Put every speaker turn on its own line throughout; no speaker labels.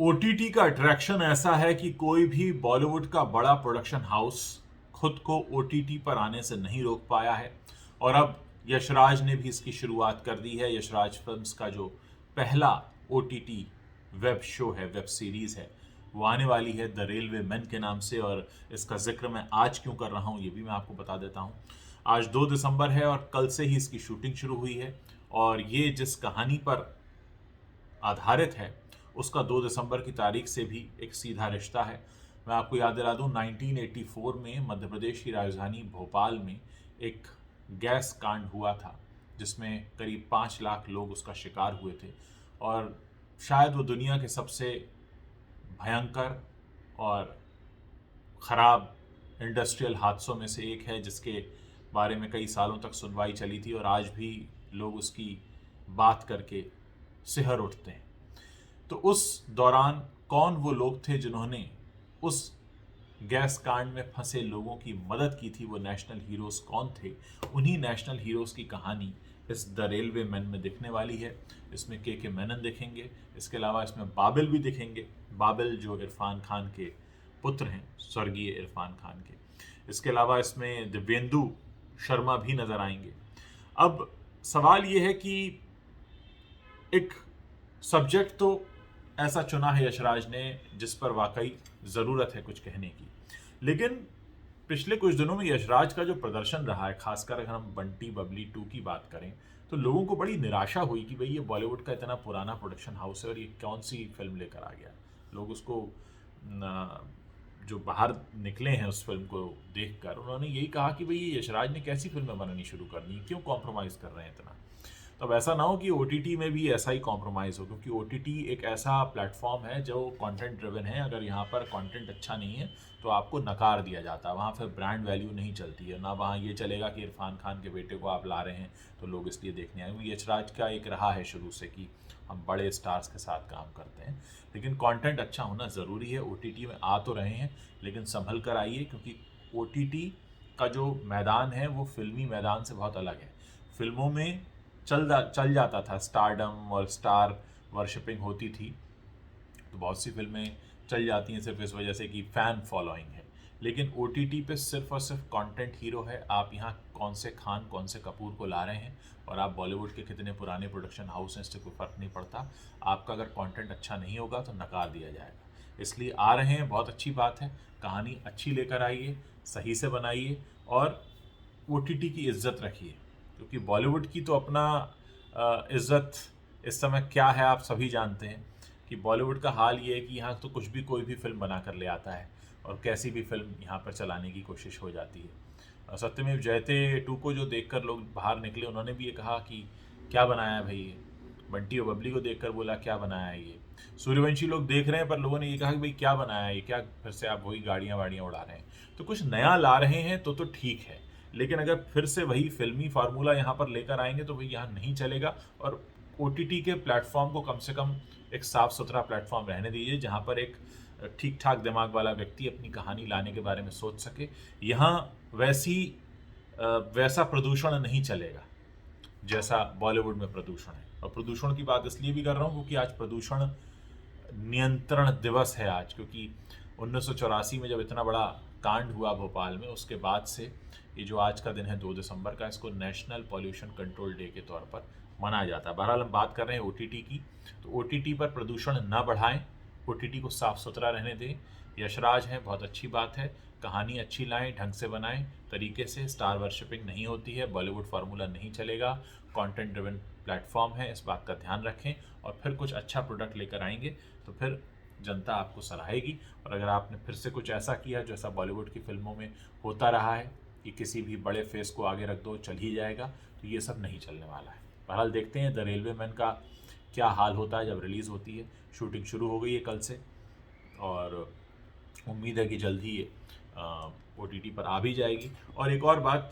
OTT का attraction ऐसा है कि कोई भी बॉलीवुड का बड़ा प्रोडक्शन हाउस खुद को ओटीटी पर आने से नहीं रोक पाया है। और अब यशराज ने भी इसकी शुरुआत कर दी है। यशराज फिल्म्स का जो पहला ओटीटी वेब शो है, वेब सीरीज है, वो आने वाली है द रेलवे मैन के नाम से। और इसका जिक्र मैं आज क्यों कर रहा हूँ ये भी मैं आपको बता देता हूँ। आज 2 दिसंबर है और कल से ही इसकी शूटिंग शुरू हुई है। और ये जिस कहानी पर आधारित है उसका 2 दिसंबर की तारीख से भी एक सीधा रिश्ता है। मैं आपको याद दिला दूं, 1984 में मध्य प्रदेश की राजधानी भोपाल में एक गैस कांड हुआ था जिसमें करीब 5 लाख लोग उसका शिकार हुए थे। और शायद वो दुनिया के सबसे भयंकर और ख़राब इंडस्ट्रियल हादसों में से एक है, जिसके बारे में कई सालों तक सुनवाई चली थी और आज भी लोग उसकी बात करके सिहर उठते हैं। तो उस दौरान कौन वो लोग थे जिन्होंने उस गैस कांड में फंसे लोगों की मदद की थी, वो नेशनल हीरोज़ कौन थे? उन्हीं नेशनल हीरोज़ की कहानी इस द रेलवे मैन में दिखने वाली है। इसमें के मेनन दिखेंगे, इसके अलावा इसमें बाबिल भी दिखेंगे। बाबिल जो इरफान खान के पुत्र हैं, स्वर्गीय इरफान खान के। इसके अलावा इसमें दिव्येंदु शर्मा भी नज़र आएंगे। अब सवाल ये है कि एक सब्जेक्ट तो ऐसा चुना है यशराज ने जिस पर वाकई ज़रूरत है कुछ कहने की, लेकिन पिछले कुछ दिनों में यशराज का जो प्रदर्शन रहा है, खासकर अगर हम बंटी बबली 2 की बात करें, तो लोगों को बड़ी निराशा हुई कि भाई ये बॉलीवुड का इतना पुराना प्रोडक्शन हाउस है और ये कौन सी फिल्म लेकर आ गया। लोग उसको जो बाहर निकले हैं उस फिल्म को देखकर, उन्होंने यही कहा कि भाई ये यशराज ने कैसी फिल्में बनानी शुरू कर दी, क्यों कॉम्प्रोमाइज़ कर रहे हैं इतना। तो अब ऐसा ना हो कि ओटीटी में भी ऐसा ही कॉम्प्रोमाइज़ हो, क्योंकि ओटीटी एक ऐसा प्लेटफॉर्म है जो कंटेंट ड्रिवन है। अगर यहाँ पर कंटेंट अच्छा नहीं है तो आपको नकार दिया जाता है, वहाँ फिर ब्रांड वैल्यू नहीं चलती है ना। वहाँ ये चलेगा कि इरफान खान के बेटे को आप ला रहे हैं तो लोग इसलिए देखने आए। यशराज का एक रहा है शुरू से कि हम बड़े स्टार्स के साथ काम करते हैं, लेकिन कंटेंट अच्छा होना ज़रूरी है। ओटीटी में आ तो रहे हैं लेकिन संभल कर आइए, क्योंकि ओटीटी का जो मैदान है वो फिल्मी मैदान से बहुत अलग है। फिल्मों में चल जाता था, स्टारडम और स्टार वर्शिपिंग होती थी, तो बहुत सी फिल्में चल जाती हैं सिर्फ इस वजह से कि फ़ैन फॉलोइंग है। लेकिन ओटीटी पे सिर्फ और सिर्फ कंटेंट हीरो है। आप यहाँ कौन से खान कौन से कपूर को ला रहे हैं और आप बॉलीवुड के कितने पुराने प्रोडक्शन हाउस हैं, इससे कोई फ़र्क नहीं पड़ता। आपका अगर कंटेंट अच्छा नहीं होगा तो नकार दिया जाएगा। इसलिए आ रहे हैं, बहुत अच्छी बात है। कहानी अच्छी लेकर आइए, सही से बनाइए और ओटीटी की इज्जत रखिए, क्योंकि बॉलीवुड की तो अपना इज्जत इस समय क्या है आप सभी जानते हैं कि बॉलीवुड का हाल ये है कि यहाँ तो कुछ भी कोई भी फिल्म बना कर ले आता है और कैसी भी फिल्म यहाँ पर चलाने की कोशिश हो जाती है। सत्यमेव जयते 2 को जो देखकर लोग बाहर निकले, उन्होंने भी ये कहा कि क्या बनाया है भाई ये। बंटी और बबली को देखकर बोला क्या बनाया है ये। सूर्यवंशी लोग देख रहे हैं पर लोगों ने ये कहा कि भाई क्या बनाया है ये, क्या फिर से आप वही गाड़ियाँ वाड़ियाँ उड़ा रहे हैं। तो कुछ नया ला रहे हैं तो ठीक है, लेकिन अगर फिर से वही फिल्मी फार्मूला यहाँ पर लेकर आएंगे तो वही यहाँ नहीं चलेगा। और ओटीटी के प्लेटफॉर्म को कम से कम एक साफ सुथरा प्लेटफॉर्म रहने दीजिए, जहाँ पर एक ठीक ठाक दिमाग वाला व्यक्ति अपनी कहानी लाने के बारे में सोच सके। यहाँ वैसा प्रदूषण नहीं चलेगा जैसा बॉलीवुड में प्रदूषण है। और प्रदूषण की बात इसलिए भी कर रहा हूँ क्योंकि आज प्रदूषण नियंत्रण दिवस है आज, क्योंकि 1984 में जब इतना बड़ा कांड हुआ भोपाल में, उसके बाद से ये जो आज का दिन है 2 दिसंबर का, इसको नेशनल पॉल्यूशन कंट्रोल डे के तौर पर मनाया जाता है। बहरहाल हम बात कर रहे हैं ओटीटी की, तो ओटीटी पर प्रदूषण न बढ़ाएं, ओटीटी को साफ सुथरा रहने दें। यशराज हैं, बहुत अच्छी बात है, कहानी अच्छी लाएं, ढंग से बनाएं, तरीके से। स्टार वर्शिपिंग नहीं होती है, बॉलीवुड फार्मूला नहीं चलेगा, कंटेंट ड्रिवन प्लेटफॉर्म है, इस बात का ध्यान रखें। और फिर कुछ अच्छा प्रोडक्ट लेकर आएंगे तो फिर जनता आपको सराहेगी। और अगर आपने फिर से कुछ ऐसा किया जो ऐसा बॉलीवुड की फिल्मों में होता रहा है कि किसी भी बड़े फेस को आगे रख दो चल ही जाएगा, तो ये सब नहीं चलने वाला है। बहरहाल देखते हैं द रेलवे मैन का क्या हाल होता है जब रिलीज़ होती है। शूटिंग शुरू हो गई है कल से और उम्मीद है कि जल्द ही ये ओटीटी पर आ भी जाएगी। और एक और बात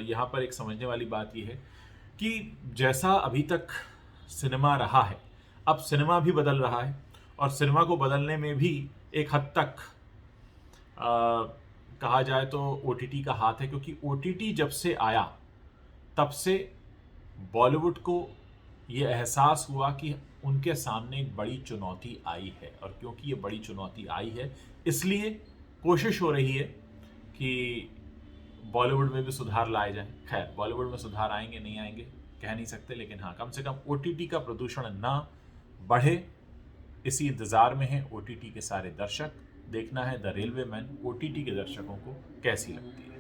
यहाँ पर एक समझने वाली बात ये है कि जैसा अभी तक सिनेमा रहा है, अब सिनेमा भी बदल रहा है और सिनेमा को बदलने में भी एक हद तक कहा जाए तो ओटीटी का हाथ है, क्योंकि ओटीटी जब से आया तब से बॉलीवुड को ये एहसास हुआ कि उनके सामने एक बड़ी चुनौती आई है, और क्योंकि ये बड़ी चुनौती आई है इसलिए कोशिश हो रही है कि बॉलीवुड में भी सुधार लाए जाए। खैर, बॉलीवुड में सुधार आएंगे नहीं आएंगे कह नहीं सकते, लेकिन हाँ, कम से कम ओटीटी का प्रदूषण ना बढ़े, इसी इंतजार में है ओटीटी के सारे दर्शक। देखना है द रेलवे मैन ओटीटी के दर्शकों को कैसी लगती है।